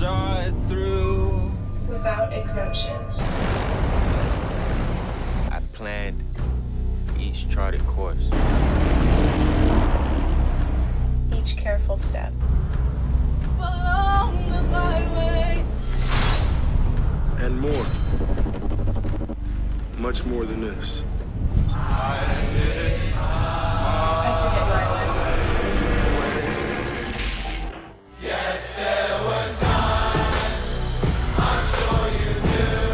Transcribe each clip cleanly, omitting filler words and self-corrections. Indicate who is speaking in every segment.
Speaker 1: saw it through.
Speaker 2: Without exemption.
Speaker 1: I planned each charted course.
Speaker 2: Each careful step.
Speaker 3: Along the highway.
Speaker 4: And more. Much more than this.
Speaker 2: I did it my way.
Speaker 3: Yes, there were times, I'm sure you knew,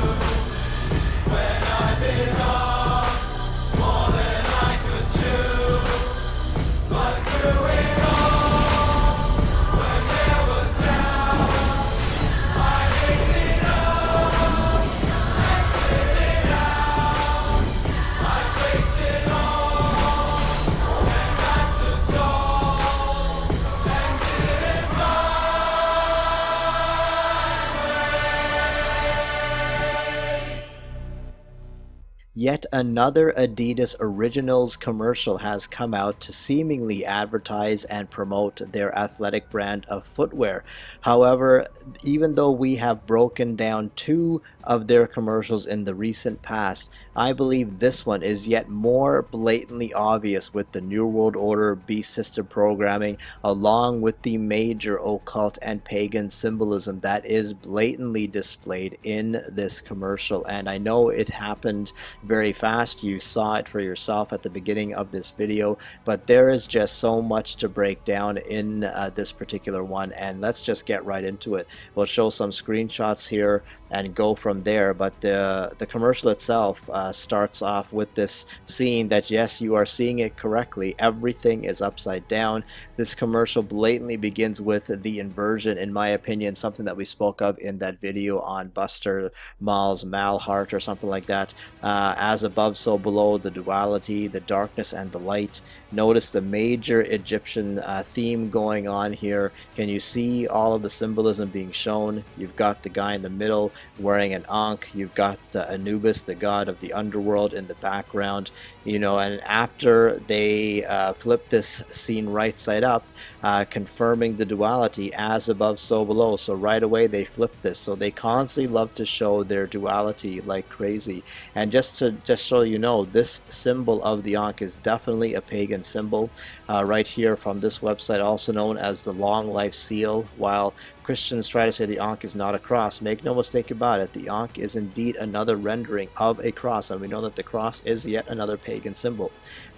Speaker 3: when I bit off more than I could chew. But through it all, when there was doubt, I ate it up and spit it out. I faced it all, and I stood tall, and did it my way.
Speaker 5: Yet another Adidas Originals commercial has come out to seemingly advertise and promote their athletic brand of footwear. However, even though we have broken down two of their commercials in the recent past, I believe this one is yet more blatantly obvious with the New World Order beast system programming, along with the major occult and pagan symbolism that is blatantly displayed in this commercial. And I know it happened very fast. You saw it for yourself at the beginning of this video, but there is just so much to break down in this particular one, and let's just get right into it. We'll show some screenshots here and go from there. But the commercial itself starts off with this scene that, yes, you are seeing it correctly, everything is upside down. This commercial blatantly begins with the inversion, in my opinion, something that we spoke of in that video on Buster Mal's Malheart or something like that. As above, so below, the duality, the darkness and the light. Notice the major Egyptian theme going on here. Can you see all of the symbolism being shown? You've got the guy in the middle wearing an ankh. You've got Anubis, the god of the underworld, in the background. You know, and after they flip this scene right side up, confirming the duality, as above, so below. So right away they flip this. So they constantly love to show their duality like crazy. And just so you know, this symbol of the ankh is definitely a pagan symbol. Right here from this website, also known as the long life seal. While Christians try to say the ankh is not a cross, make no mistake about it, the ankh is indeed another rendering of a cross, and we know that the cross is yet another pagan symbol.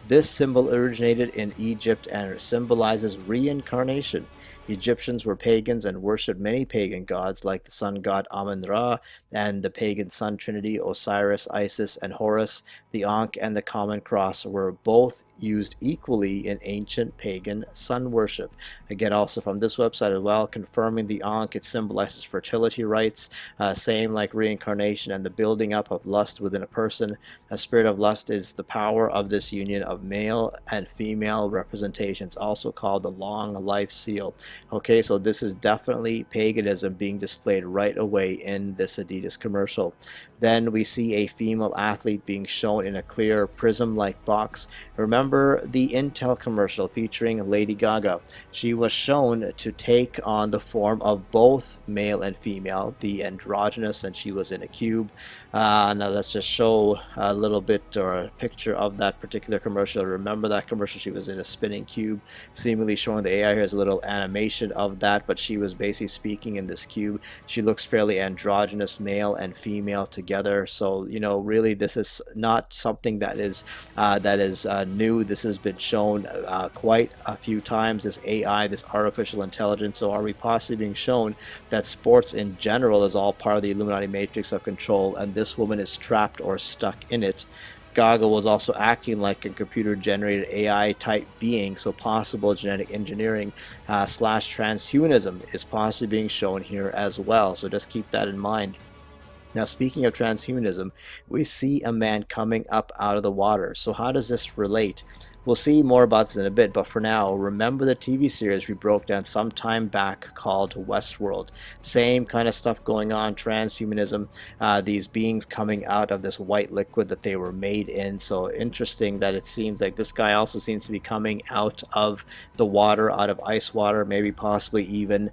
Speaker 5: This symbol originated in Egypt and symbolizes reincarnation. Egyptians were pagans and worshipped many pagan gods like the sun god Amun-Ra and the pagan sun trinity Osiris, Isis, and Horus. The ankh and the common cross were both used equally in ancient pagan sun worship. Again, also from this website as well, confirming the ankh, it symbolizes fertility rites, same like reincarnation and the building up of lust within a person. A spirit of lust is the power of this union of male and female representations, also called the long life seal. Okay, so this is definitely paganism being displayed right away in this Adidas commercial. Then we see a female athlete being shown in a clear prism-like box. Remember the Intel commercial featuring Lady Gaga? She was shown to take on the form of both male and female, the androgynous, and she was in a cube. Now let's just show a little bit or a picture of that particular commercial. Remember that commercial? She was in a spinning cube, seemingly showing the AI. Here's a little animation of that, but she was basically speaking in this cube. She looks fairly androgynous, male and female together. So, you know, really this is not something that is new. This has been shown quite a few times, this AI, this artificial intelligence. So are we possibly being shown that sports in general is all part of the Illuminati matrix of control, and this woman is trapped or stuck in it? Gaga was also acting like a computer-generated AI type being, so possible genetic engineering slash transhumanism is possibly being shown here as well. So just keep that in mind. Now, speaking of transhumanism, we see a man coming up out of the water. So how does this relate? We'll see more about this in a bit, but for now, remember the TV series we broke down some time back called Westworld. Same kind of stuff going on, transhumanism, these beings coming out of this white liquid that they were made in. So interesting that it seems like this guy also seems to be coming out of the water, out of ice water, maybe possibly even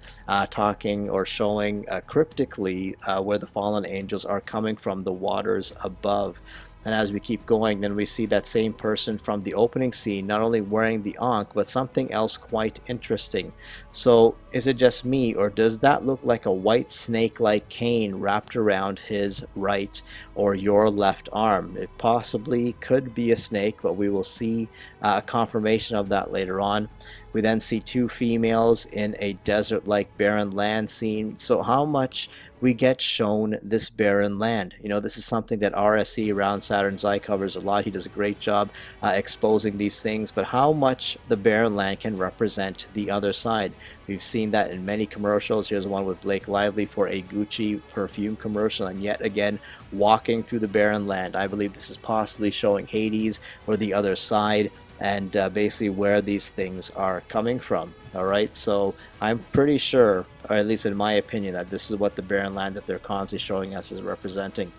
Speaker 5: talking or showing cryptically where the fallen angels are coming from, the waters above. And as we keep going, then we see that same person from the opening scene not only wearing the Ankh, but something else quite interesting. So is it just me, or does that look like a white snake-like cane wrapped around his right or your left arm? It possibly could be a snake, but we will see a confirmation of that later on. We then see two females in a desert-like barren land scene. So how much we get shown this barren land? You know, this is something that RSC, Round Saturn's Eye, covers a lot. He does a great job exposing these things, but how much the barren land can represent the other side. We've seen that in many commercials. Here's one with Blake Lively for a Gucci perfume commercial, and yet again walking through the barren land. I believe this is possibly showing Hades or the other side, and basically where these things are coming from. Alright, so I'm pretty sure, or at least in my opinion, that this is what the barren land that they're constantly showing us is representing.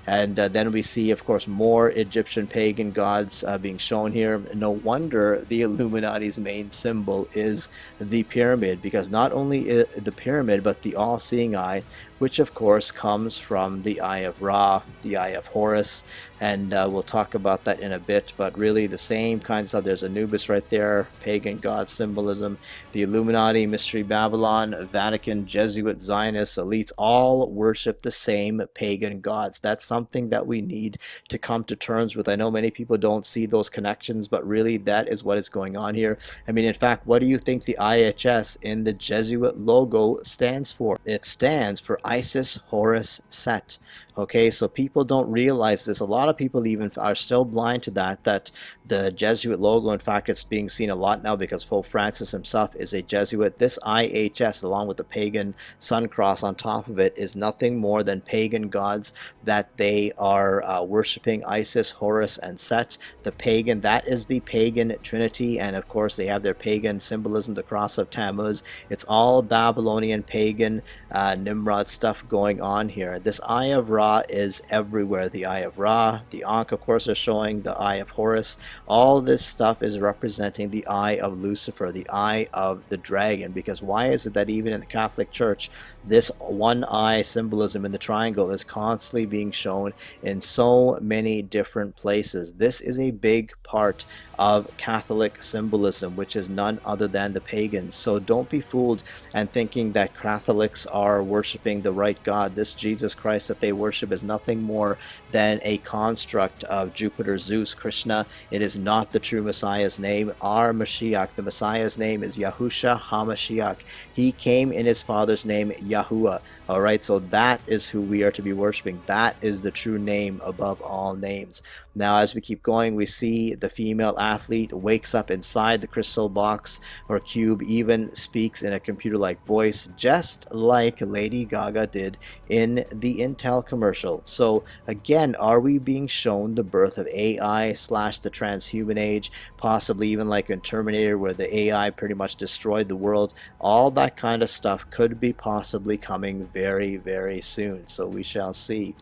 Speaker 5: And then we see, of course, more Egyptian pagan gods being shown here. No wonder the Illuminati's main symbol is the pyramid, because not only the pyramid, but the all-seeing eye, which of course comes from the Eye of Ra, the Eye of Horus, and we'll talk about that in a bit, but really the same kind of stuff. There's Anubis right there, pagan god symbolism. The Illuminati, Mystery Babylon, Vatican, Jesuit, Zionists, elites all worship the same pagan gods. That's something that we need to come to terms with. I know many people don't see those connections, but really that is what is going on here. I mean, in fact, what do you think the IHS in the Jesuit logo stands for? It stands for Isis, Horus, Set. Okay, so people don't realize this. A lot of people even are still blind to that the Jesuit logo, in fact, it's being seen a lot now because Pope Francis himself is a Jesuit. This IHS, along with the pagan sun cross on top of it, is nothing more than pagan gods that they are worshiping. Isis, Horus, and Set. The pagan, that is the pagan trinity, and of course they have their pagan symbolism, the cross of Tammuz. It's all Babylonian pagan Nimrod stuff going on here. This Eye of Ra is everywhere. The Eye of Ra, the Ankh, of course, are showing the Eye of Horus. All this stuff is representing the Eye of Lucifer, the Eye of the Dragon. Because why is it that even in the Catholic Church, this one eye symbolism in the triangle is constantly being shown in so many different places? This is a big part of Catholic symbolism, which is none other than the pagans. So don't be fooled and thinking that Catholics are worshiping the right God. This Jesus Christ that they worship is nothing more than a construct of Jupiter, Zeus, Krishna. It is not the true Messiah's name. Our Mashiach, the Messiah's name, is Yahusha HaMashiach. He came in his father's name, Yahuwah. Alright, so that is who we are to be worshiping. That is the true name above all names. Now, as we keep going, we see the female athlete wakes up inside the crystal box or cube, even speaks in a computer-like voice, just like Lady Gaga did in the Intel commercial. So again, are we being shown the birth of AI / the transhuman age, possibly even like in Terminator, where the AI pretty much destroyed the world? All that kind of stuff could be possibly coming very, very soon. So we shall see.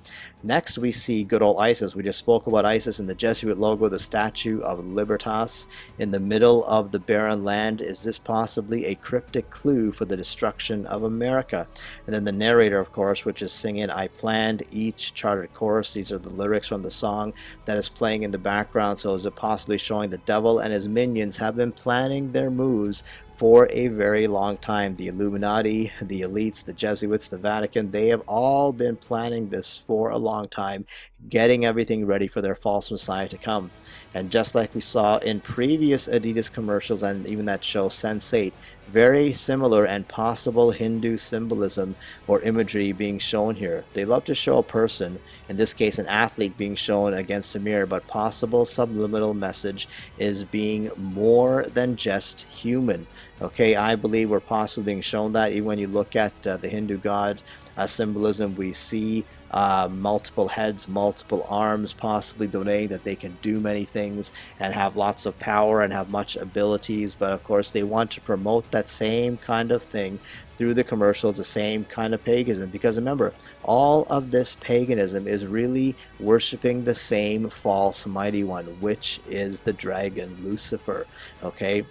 Speaker 5: Next, we see good old Isis. We just spoke about Isis in the Jesuit logo, the Statue of Libertas in the middle of the barren land. Is this possibly a cryptic clue for the destruction of America? And then the narrator, of course, which is singing I Planned Each Charted Course. These are the lyrics from the song that is playing in the background. So is it possibly showing the devil and his minions have been planning their moves for a very long time? The Illuminati, the elites, the Jesuits, the Vatican, they have all been planning this for a long time, getting everything ready for their false messiah to come. And just like we saw in previous Adidas commercials and even that show Sense8, very similar and possible Hindu symbolism or imagery being shown here. They love to show a person, in this case an athlete, being shown against a mirror, but possible subliminal message is being more than just human. Okay, I believe we're possibly being shown that even when you look at the Hindu god symbolism. We see multiple heads, multiple arms, possibly denoting that they can do many things and have lots of power and have much abilities. But of course, they want to promote that same kind of thing through the commercials, the same kind of paganism. Because remember, all of this paganism is really worshiping the same false mighty one, which is the dragon Lucifer. Okay.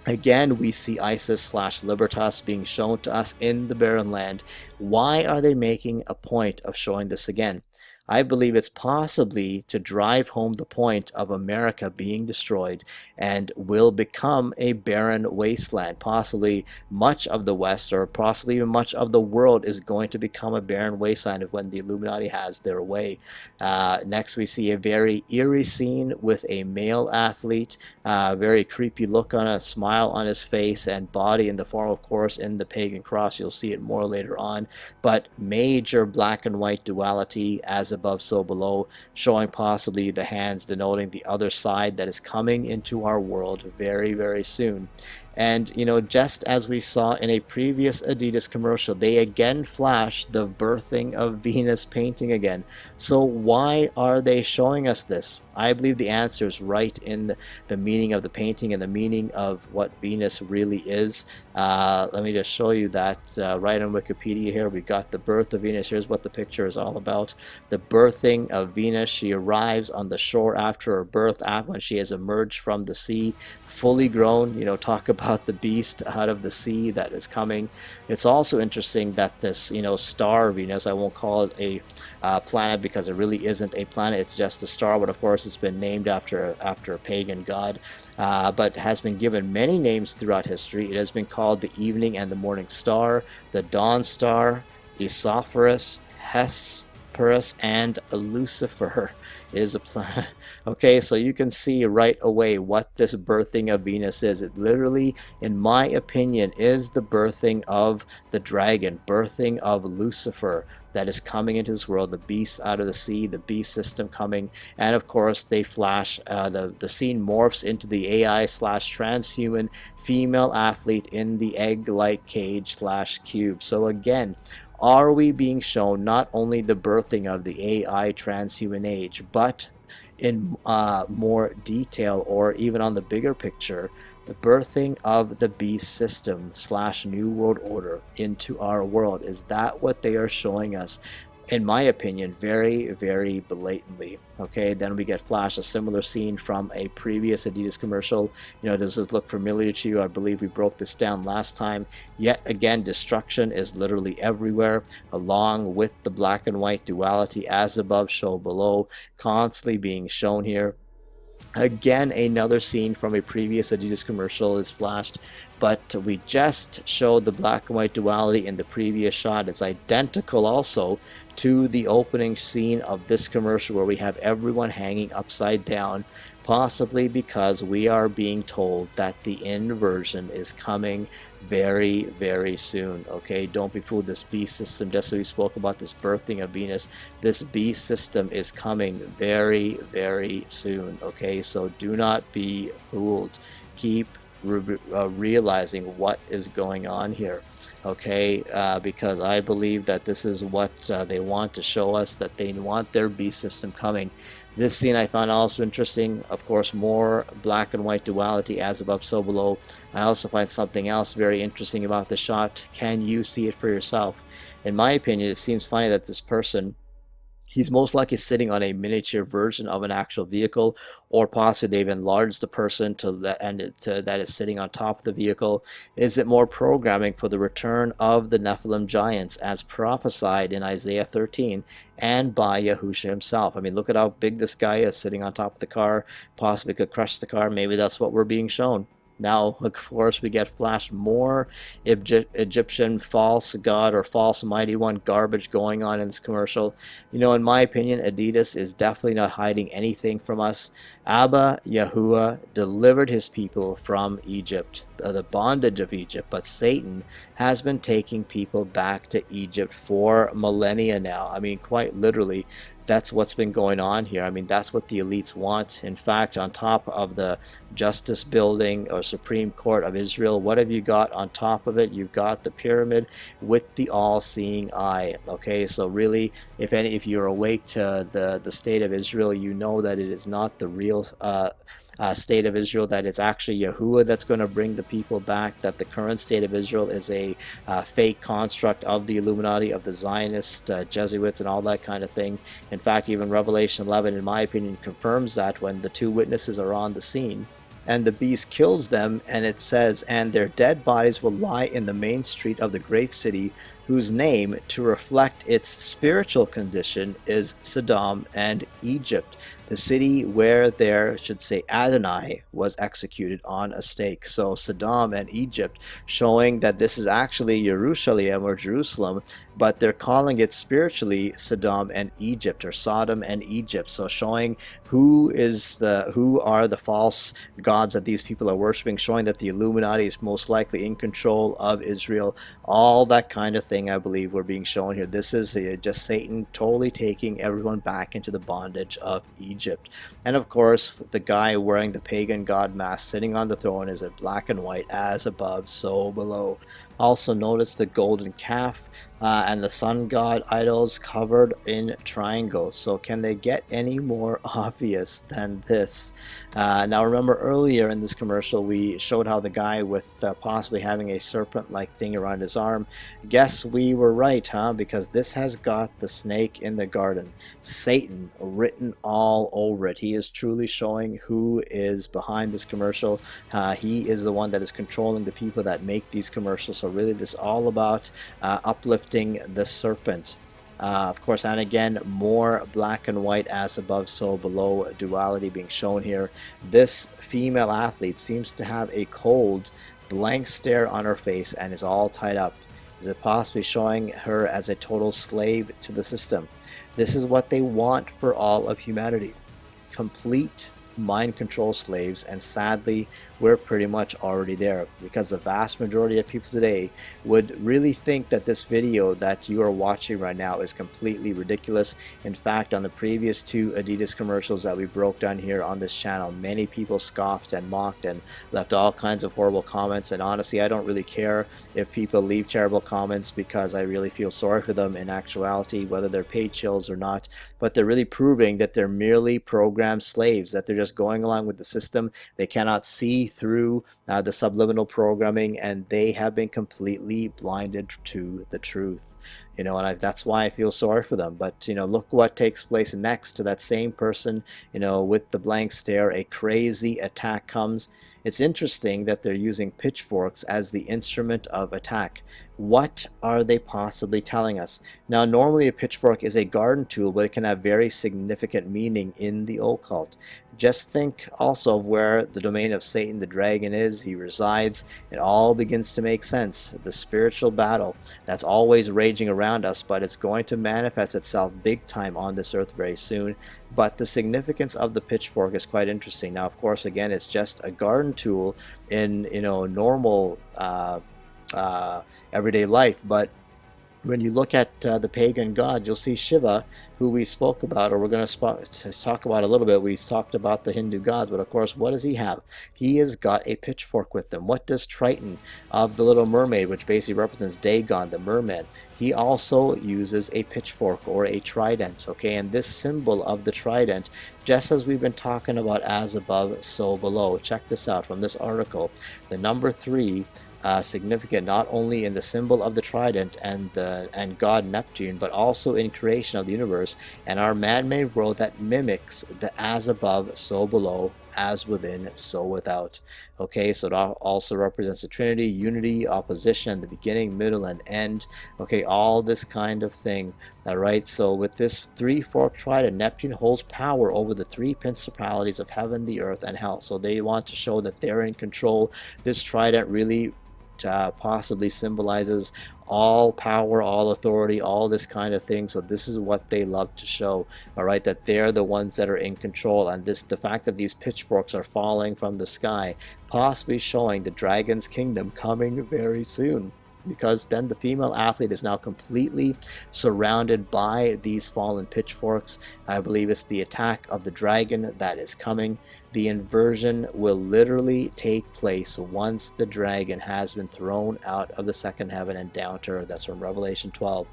Speaker 5: Again, we see Isis/Libertas being shown to us in the Barren Land. Why are they making a point of showing this again? I believe it's possibly to drive home the point of America being destroyed and will become a barren wasteland. Possibly much of the West, or possibly even much of the world, is going to become a barren wasteland when the Illuminati has their way. Next, we see a very eerie scene with a male athlete, very creepy look on a smile on his face, and body in the form, of course, in the pagan cross. You'll see it more later on. But major black and white duality, as above so below, showing possibly the hands denoting the other side that is coming into our world very, very soon. And you know, just as we saw in a previous Adidas commercial, they again flash the birthing of Venus painting again. So why are they showing us this? I believe the answer is right in the meaning of the painting and the meaning of what Venus really is. Let me just show you that right on Wikipedia here. We got the birth of Venus. Here's what the picture is all about. The birthing of Venus. She arrives on the shore after her birth, when she has emerged from the sea, fully grown. You know, talk about the beast out of the sea that is coming. It's also interesting that this, you know, star Venus, I won't call it a planet because it really isn't a planet, it's just a star, but of course it's been named after a pagan god, but has been given many names throughout history. It has been called the evening and the morning star, the dawn star, Esophagus, Hesperus, and Lucifer. It is a planet. Okay, so you can see right away what this birthing of Venus is. It literally, in my opinion, is the birthing of the dragon, birthing of Lucifer that is coming into this world, the beast out of the sea, the beast system coming. And of course, they flash, the scene morphs into the AI/transhuman female athlete in the egg-like cage/cube. So again, are we being shown not only the birthing of the AI transhuman age, but in more detail, or even on the bigger picture, the birthing of the beast system/new world order into our world? Is that what they are showing us? In my opinion, very, very blatantly. Okay, then we get flash a similar scene from a previous Adidas commercial. You know, does this look familiar to you? I believe we broke this down last time. Yet again, destruction is literally everywhere, along with the black and white duality, as above, so below, constantly being shown here. Again, another scene from a previous Adidas commercial is flashed, but we just showed the black and white duality in the previous shot. It's identical also to the opening scene of this commercial, where we have everyone hanging upside down, possibly because we are being told that the inversion is coming very, very soon. Okay, don't be fooled. This beast system, just as we spoke about this birthing of Venus, this beast system is coming very, very soon. Okay, so do not be fooled. Keep realizing what is going on here. Okay, because I believe that this is what they want to show us, that they want their beast system coming. This scene I found also interesting. Of course, more black and white duality, as above, so below. I also find something else very interesting about the shot. Can you see it for yourself? In my opinion, it seems funny that this person, he's most likely sitting on a miniature version of an actual vehicle, or possibly they've enlarged the person that is sitting on top of the vehicle. Is it more programming for the return of the Nephilim giants, as prophesied in Isaiah 13 and by Yahusha himself? I mean, look at how big this guy is sitting on top of the car, possibly could crush the car. Maybe that's what we're being shown. Now, of course, we get flashed more Egyptian false god or false mighty one garbage going on in this commercial. You know, in my opinion, Adidas is definitely not hiding anything from us. Abba Yahuwah delivered his people from Egypt the bondage of Egypt, but Satan has been taking people back to Egypt for millennia now. I mean, quite literally, that's what's been going on here. I mean, that's what the elites want. In fact, on top of the Justice Building or Supreme Court of Israel, what have you got on top of it? You've got the pyramid with the all-seeing eye. Okay, so really, if you're awake to the state of Israel, you know that it is not the real state of Israel, that it's actually Yahuwah that's going to bring the people back, that the current state of Israel is a fake construct of the Illuminati, of the Zionists, Jesuits, and all that kind of thing. In fact, even Revelation 11, in my opinion, confirms that when the two witnesses are on the scene. And the beast kills them, and it says, and their dead bodies will lie in the main street of the great city, whose name, to reflect its spiritual condition, is Sodom and Egypt, the city where there, should say, Adonai was executed on a stake. So Sodom and Egypt, showing that this is actually Jerusalem or Jerusalem, but they're calling it spiritually Sodom and Egypt, or Sodom and Egypt. So showing who are the false gods that these people are worshiping, showing that the Illuminati is most likely in control of Israel. All that kind of thing, I believe, we're being shown here. This is just Satan totally taking everyone back into the bondage of Egypt. And of course, the guy wearing the pagan god mask sitting on the throne is in black and white, as above, so below. Also notice the golden calf and the sun god idols covered in triangles. So can they get any more obvious than this? Now remember, earlier in this commercial we showed how the guy with possibly having a serpent like thing around his arm, guess we were right, huh? Because this has got the snake in the garden, Satan, written all over it. He is truly showing who is behind this commercial. He is the one that is controlling the people that make these commercials. So really this is all about uplifting the serpent. Of course, and again, more black and white, as above, so below, duality being shown here. This female athlete seems to have a cold, blank stare on her face and is all tied up. Is it possibly showing her as a total slave to the system? This is what they want for all of humanity. Complete mind control slaves, and sadly we're pretty much already there, because the vast majority of people today would really think that this video that you are watching right now is completely ridiculous. In fact, on the previous two Adidas commercials that we broke down here on this channel, many people scoffed and mocked and left all kinds of horrible comments, and honestly I don't really care if people leave terrible comments, because I really feel sorry for them in actuality, whether they're paid chills or not. But they're really proving that they're merely programmed slaves, that they're just going along with the system. They cannot see through the subliminal programming, and they have been completely blinded to the truth. You know, and that's why I feel sorry for them. But you know, look what takes place next to that same person, you know, with the blank stare. A crazy attack comes. It's interesting that they're using pitchforks as the instrument of attack. What are they possibly telling us? Now, normally a pitchfork is a garden tool, but it can have very significant meaning in the occult. Just think also of where the domain of Satan the dragon is. He resides. It all begins to make sense. The spiritual battle that's always raging around us, but it's going to manifest itself big time on this earth very soon. But the significance of the pitchfork is quite interesting. Now, of course, again, it's just a garden tool in, you know, normal everyday life. But when you look at the pagan god, you'll see Shiva, who we spoke about, or we're going to talk about a little bit. We talked about the Hindu gods, but of course, what does he have? He has got a pitchfork with him. What does Triton of the Little Mermaid, which basically represents Dagon, the merman, he also uses a pitchfork or a trident, okay? And this symbol of the trident, just as we've been talking about as above, so below. Check this out from this article. The number 3, significant not only in the symbol of the trident and god Neptune, but also in creation of the universe and our man-made world that mimics the as above, so below, as within, so without. Okay, so it also represents the Trinity, unity, opposition, the beginning, middle, and end. Okay, all this kind of thing. All right, so with this 3-forked trident, Neptune holds power over the 3 principalities of heaven, the earth, and hell. So they want to show that they're in control. This trident really possibly symbolizes all power, all authority, all this kind of thing. So this is what they love to show, all right, that they're the ones that are in control. And the fact that these pitchforks are falling from the sky, possibly showing the dragon's kingdom coming very soon, because then the female athlete is now completely surrounded by these fallen pitchforks. I believe it's the attack of the dragon that is coming. The inversion will literally take place once the dragon has been thrown out of the second heaven and down to earth. That's from Revelation 12.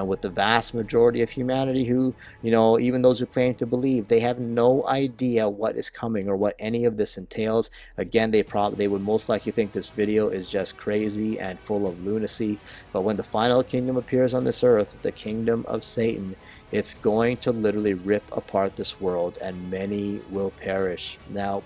Speaker 5: With the vast majority of humanity who, even those who claim to believe, they have no idea what is coming or what any of this entails. Again, they would most likely think this video is just crazy and full of lunacy. But when the final kingdom appears on this earth, the kingdom of Satan, it's going to literally rip apart this world, and many will perish. Now,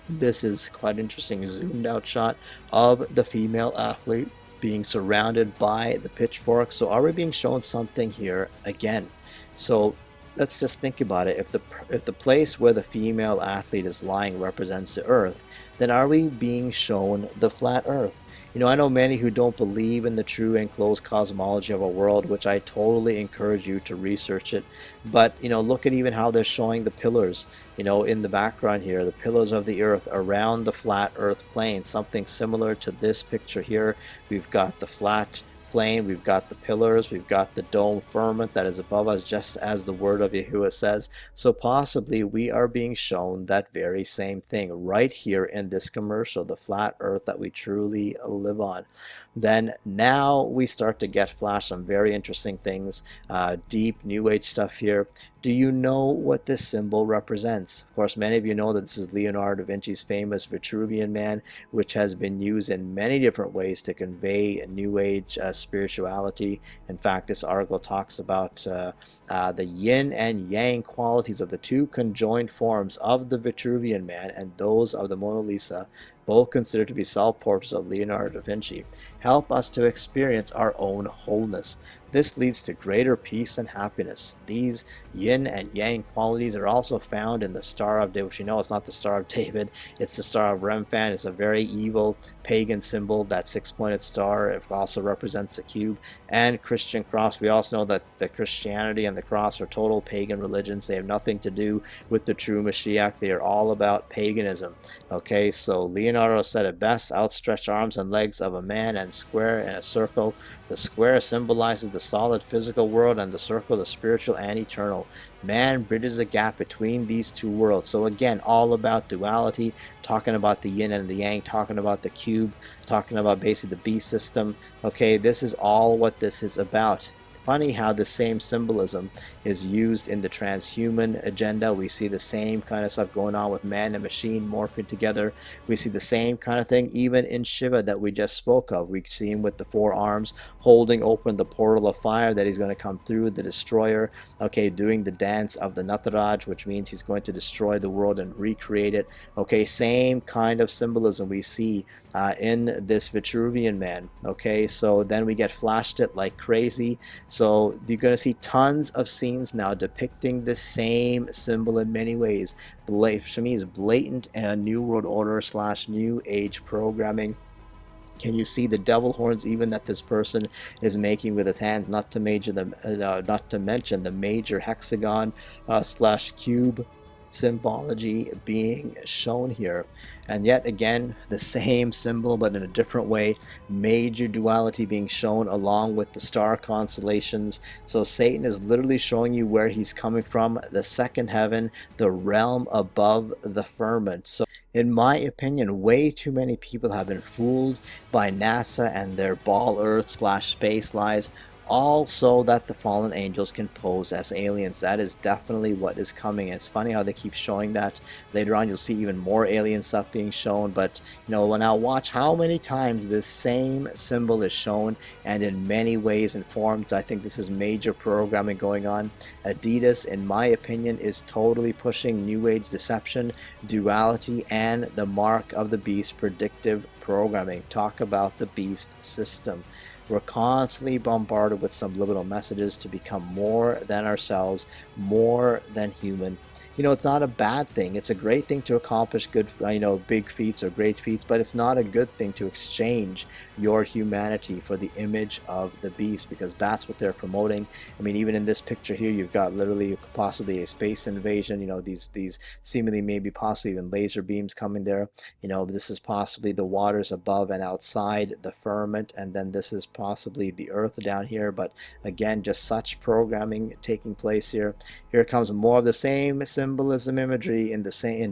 Speaker 5: this is quite interesting. Zoomed out shot of the female athlete being surrounded by the pitchfork. So are we being shown something here again? So let's just think about it. If the place where the female athlete is lying represents the earth, then are we being shown the flat earth? I know many who don't believe in the true enclosed cosmology of a world, which I totally encourage you to research it. But look at even how they're showing the pillars, in the background here, the pillars of the earth around the flat earth plane, something similar to this picture here. We've got the flat plane, we've got the pillars, we've got the dome firmament that is above us, just as the word of Yahuwah says. So possibly we are being shown that very same thing right here in this commercial, the flat earth that we truly live on. Then now we start to get flash some very interesting things, deep new age stuff here. Do you know what this symbol represents? Of course, many of you know that this is Leonardo da Vinci's famous Vitruvian Man, which has been used in many different ways to convey a new age spirituality. In fact, this article talks about the yin and yang qualities of the two conjoined forms of the Vitruvian Man and those of the Mona Lisa, both considered to be self-portraits of Leonardo da Vinci, help us to experience our own wholeness. This leads to greater peace and happiness. These yin and yang qualities are also found in the Star of David, which it's not the Star of David, it's the Star of Remphan. It's a very evil pagan symbol. That six-pointed star, it also represents the cube. And Christian cross. We also know that the Christianity and the cross are total pagan religions. They have nothing to do with the true Mashiach. They are all about paganism. Okay, so Leonardo said it best: outstretched arms and legs of a man and square in a circle. The square symbolizes the solid physical world and the circle the spiritual and eternal. Man bridges a gap between these two worlds. So again, all about duality, talking about the yin and the yang, talking about the cube, talking about basically the beast system. Okay, this is all what this is about. Funny how the same symbolism is used in the transhuman agenda. We see the same kind of stuff going on with man and machine morphing together. We see the same kind of thing even in Shiva that we just spoke of. We see him with the four arms holding open the portal of fire that he's going to come through, the destroyer, okay, doing the dance of the Nataraj, which means he's going to destroy the world and recreate it. Okay, same kind of symbolism we see in this Vitruvian Man. Okay, so then we get flashed it like crazy. So you're going to see tons of scenes now depicting the same symbol in many ways. To me, is blatant and New World Order / New Age programming. Can you see the devil horns even that this person is making with his hands? Not to mention the major hexagon / cube symbology being shown here. And yet again, the same symbol but in a different way. Major duality being shown along with the star constellations. So Satan is literally showing you where he's coming from, the second heaven, the realm above the firmament. So in my opinion, way too many people have been fooled by NASA and their ball earth / space lies, all so that the fallen angels can pose as aliens. That is definitely what is coming. It's funny how they keep showing that. Later on you'll see even more alien stuff being shown, but now watch how many times this same symbol is shown and in many ways and forms. I think this is major programming going on. Adidas, in my opinion, is totally pushing new age deception, duality, and the mark of the beast predictive programming. Talk about the beast system. We're constantly bombarded with subliminal messages to become more than ourselves, more than human. You know, it's not a bad thing. It's a great thing to accomplish good, big feats or great feats, but it's not a good thing to exchange your humanity for the image of the beast, because that's what they're promoting. I mean, even in this picture here, you've got literally possibly a space invasion. You know, these seemingly maybe possibly even laser beams coming there. You know, this is possibly the waters above and outside the firmament, and then this is possibly the earth down here. But again, just such programming taking place here. Here comes more of the same symbolism imagery in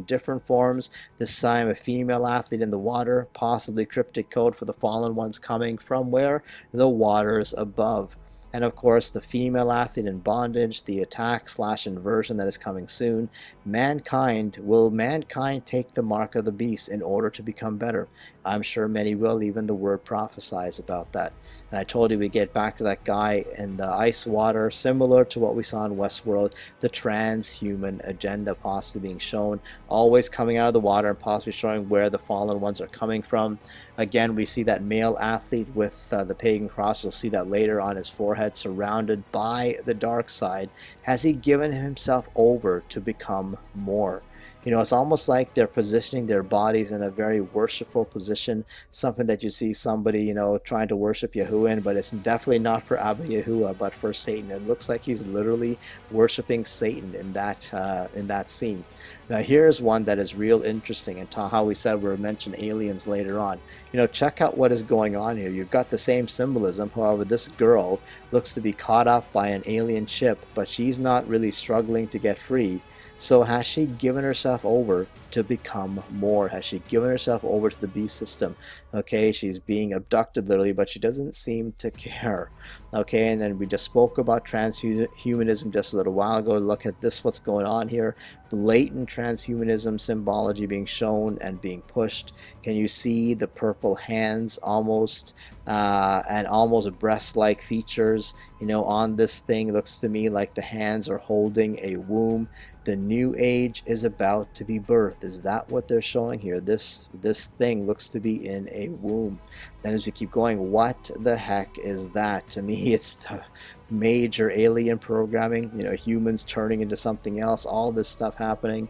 Speaker 5: different forms. This time a female athlete in the water, possibly cryptic code for the fallen ones coming from where? The waters above. And of course, the female athlete in bondage, the attack / inversion that is coming soon. Will mankind take the mark of the beast in order to become better? I'm sure many will. Even the word prophesies about that. And I told you we get back to that guy in the ice water, similar to what we saw in Westworld, the transhuman agenda possibly being shown, always coming out of the water and possibly showing where the fallen ones are coming from. Again, we see that male athlete with the pagan cross. You'll see that later on his forehead, surrounded by the dark side. Has he given himself over to become more? You know, it's almost like they're positioning their bodies in a very worshipful position, something that you see somebody, you know, trying to worship Yahuwah in, but it's definitely not for Abba Yahuwah, but for Satan. It looks like he's literally worshiping Satan in that scene. Now here's one that is real interesting, and how we said we'll mention aliens later on. You know, check out what is going on here. You've got the same symbolism. However, this girl looks to be caught up by an alien ship, but she's not really struggling to get free. So has she given herself over to become more? Has she given herself over to the beast system? Okay, she's being abducted literally, but she doesn't seem to care. Okay, and then we just spoke about transhumanism just a little while ago. Look at this, what's going on here. Blatant transhumanism symbology being shown and being pushed. Can you see the purple hands almost and almost breast-like features, you know, on this thing? Looks to me like the hands are holding a womb. The new age is about to be birthed. Is that what they're showing here? This thing looks to be in a womb. Then as we keep going, what the heck is that? To me, it's major alien programming, you know, humans turning into something else, all this stuff happening.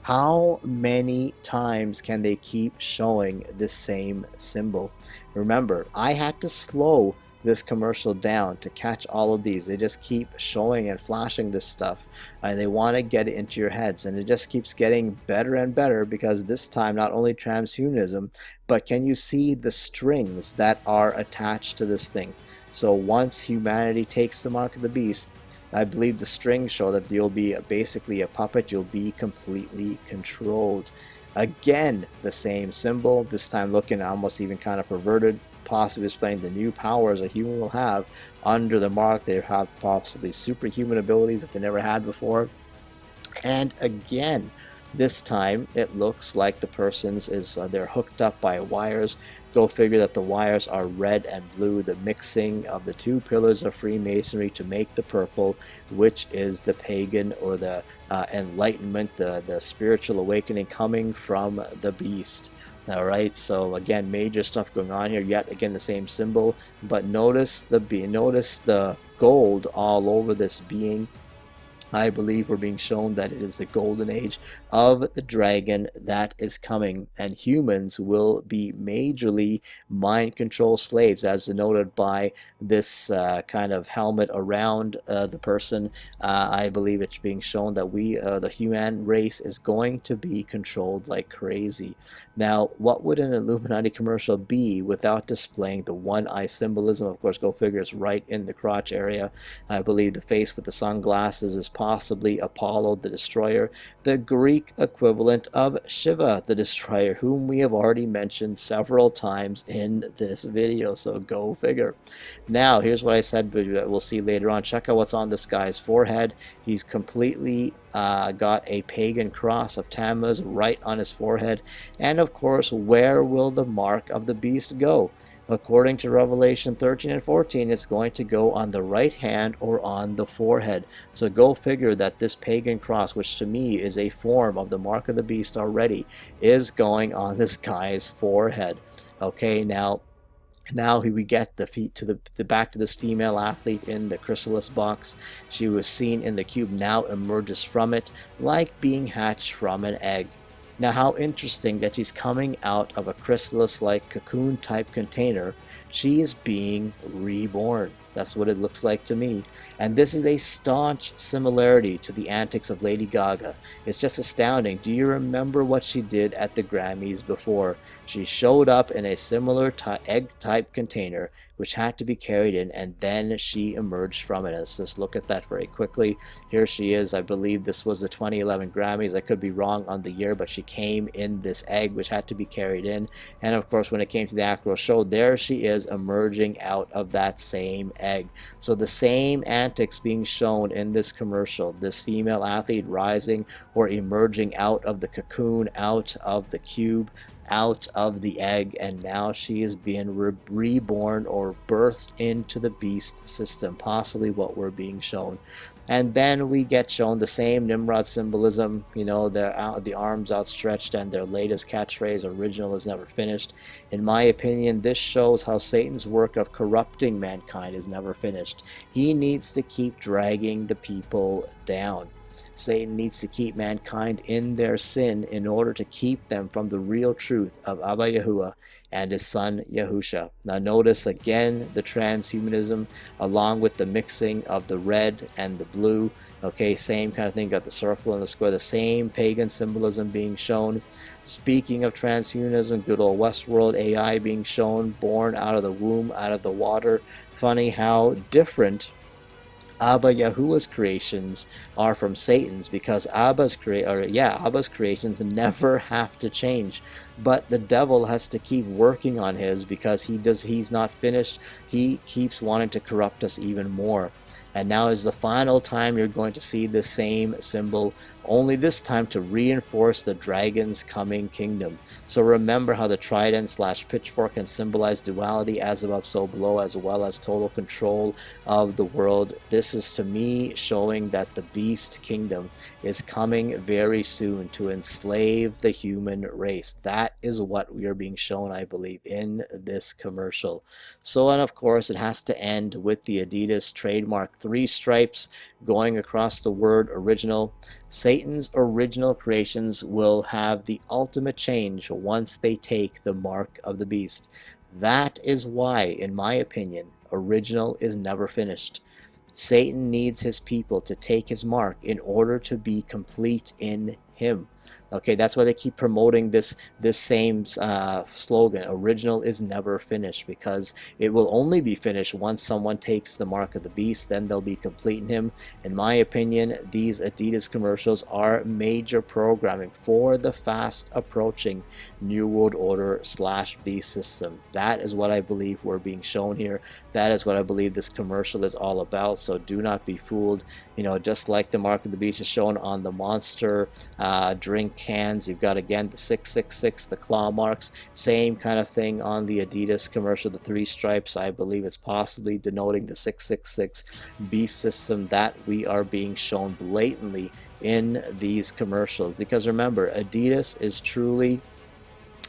Speaker 5: How many times can they keep showing this same symbol? Remember, I had to slow this commercial down to catch all of these. They just keep showing and flashing this stuff, and they want to get it into your heads, and it just keeps getting better and better, because this time not only transhumanism, but can you see the strings that are attached to this thing? So once humanity takes the mark of the beast, I believe the strings show that you'll be basically a puppet. You'll be completely controlled. Again, the same symbol, this time looking almost even kind of perverted, possibly displaying the new powers a human will have under the mark. They have possibly superhuman abilities that they never had before. And again, this time it looks like the person's they're hooked up by wires. Go figure that the wires are red and blue, the mixing of the two pillars of Freemasonry to make the purple, which is the pagan or the enlightenment, the spiritual awakening coming from the beast. All right, so again, major stuff going on here. Yet again, the same symbol, but notice the gold all over this being. I believe we're being shown that it is the golden age of the dragon that is coming, and humans will be majorly mind control slaves, as denoted by this kind of helmet around the person. I believe it's being shown that the human race is going to be controlled like crazy. Now, what would an Illuminati commercial be without displaying the one-eye symbolism? Of course, go figure, it's right in the crotch area. I believe the face with the sunglasses is possibly Apollo the Destroyer, the Greek equivalent of Shiva the Destroyer, whom we have already mentioned several times in this video, so go figure. Now, here's what I said, but we'll see later on. Check out what's on this guy's forehead. He's completely got a pagan cross of Tammuz right on his forehead. And of course, where will the mark of the beast go? According to Revelation 13 and 14, it's going to go on the right hand or on the forehead. So go figure that this pagan cross, which to me is a form of the mark of the beast already, is going on this guy's forehead. Okay, now Now we get the back to this female athlete in the chrysalis box. She was seen in the cube, now emerges from it like being hatched from an egg. Now how interesting that she's coming out of a chrysalis like cocoon type container. She is being reborn. That's what it looks like to me. And this is a staunch similarity to the antics of Lady Gaga. It's just astounding. Do you remember what she did at the Grammys before? She showed up in a similar egg-type container, which had to be carried in, and then she emerged from it. Let's just look at that very quickly. Here she is. I believe this was the 2011 Grammys. I could be wrong on the year, but she came in this egg, which had to be carried in. And of course, when it came to the actual show, there she is emerging out of that same egg. So the same antics being shown in this commercial, this female athlete rising or emerging out of the cocoon, out of the cube, out of the egg, and now she is being reborn or birthed into the beast system, possibly what we're being shown. And then we get shown the same Nimrod symbolism, you know, the arms outstretched, and their latest catchphrase, original is never finished. In my opinion, this shows how Satan's work of corrupting mankind is never finished. He needs to keep dragging the people down. Satan needs to keep mankind in their sin in order to keep them from the real truth of Abba Yahuwah and his son Yahusha. Now notice again the transhumanism along with the mixing of the red and the blue. Okay, same kind of thing, got the circle and the square, the same pagan symbolism being shown. Speaking of transhumanism, good old Westworld AI being shown, born out of the womb, out of the water. Funny how different Abba Yahuwah's creations are from Satan's, because Abba's creations never have to change, but the devil has to keep working on his because he's not finished. He keeps wanting to corrupt us even more. And now is the final time you're going to see the same symbol, only this time to reinforce the dragon's coming kingdom. So remember how the trident / pitchfork can symbolize duality, as above so below, as well as total control of the world. This is to me showing that the beast kingdom is coming very soon to enslave the human race. That is what we are being shown, I believe, in this commercial. So, and of course it has to end with the Adidas trademark 3 stripes going across the word original. Satan's original creations will have the ultimate change once they take the mark of the beast. That is why, in my opinion, original is never finished. Satan needs his people to take his mark in order to be complete in him. Okay, that's why they keep promoting this same slogan, original is never finished, because it will only be finished once someone takes the mark of the beast. Then they'll be complete in him. In my opinion, these Adidas commercials are major programming for the fast approaching New World Order / beast system. That is what I believe we're being shown here. That is what I believe this commercial is all about. So do not be fooled. You know, just like the mark of the beast is shown on the Monster drink cans, you've got again the 666, the claw marks, same kind of thing on the Adidas commercial, the 3 stripes. I believe it's possibly denoting the 666 beast system that we are being shown blatantly in these commercials. Because remember, Adidas is truly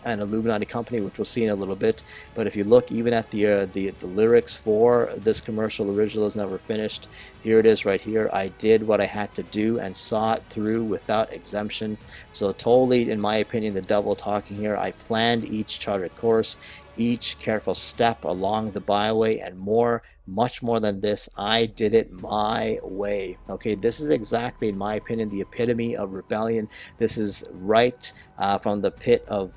Speaker 5: an Illuminati company, which we'll see in a little bit. But if you look even at the lyrics for this commercial, original is never finished. Here it is right here. I did what I had to do and saw it through without exemption. So totally, in my opinion, the devil talking here. I planned each charted course, each careful step along the byway, and more, much more than this, I did it my way. Okay, this is exactly, in my opinion, the epitome of rebellion. This is right from the pit of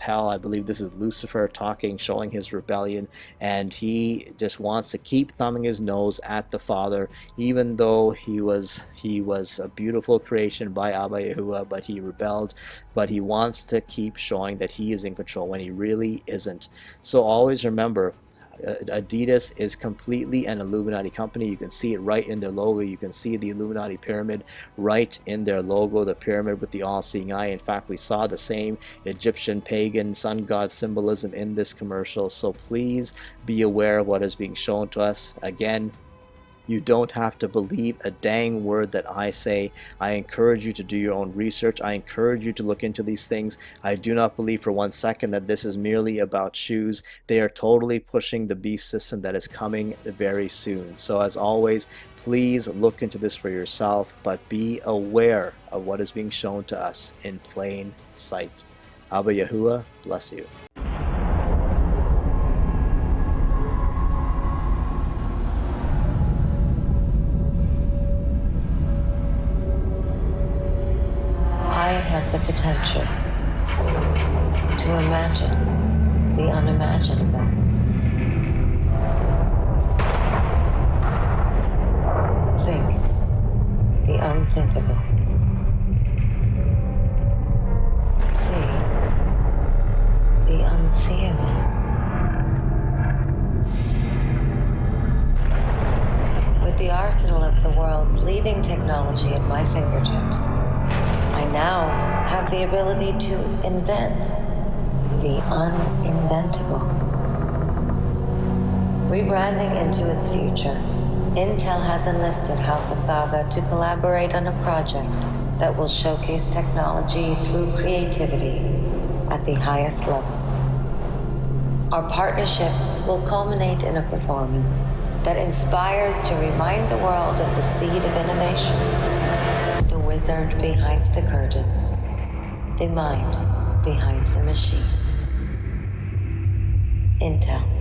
Speaker 5: hell. I believe this is Lucifer talking, showing his rebellion, and he just wants to keep thumbing his nose at the Father, even though he was a beautiful creation by Abba Yahuwah, but he rebelled. But he wants to keep showing that he is in control when he really isn't. So always remember, Adidas is completely an Illuminati company. You can see it right in their logo. You can see the Illuminati pyramid right in their logo, the pyramid with the all-seeing eye. In fact, we saw the same Egyptian pagan sun god symbolism in this commercial. So please be aware of what is being shown to us. Again, You don't have to believe a dang word that I say. I encourage you to do your own research. I encourage you to look into these things. I do not believe for 1 second that this is merely about shoes. They are totally pushing the beast system that is coming very soon. So as always, please look into this for yourself, but be aware of what is being shown to us in plain sight. Abba Yahuwah bless you.
Speaker 6: I have the potential to imagine the unimaginable. Think the unthinkable. See the unseeable. With the arsenal of the world's leading technology at my fingertips, I now have the ability to invent the uninventable. Rebranding into its future, Intel has enlisted House of Gaga to collaborate on a project that will showcase technology through creativity at the highest level. Our partnership will culminate in a performance that inspires to remind the world of the seed of innovation, the wizard behind the curtain, the mind behind the machine. Intel.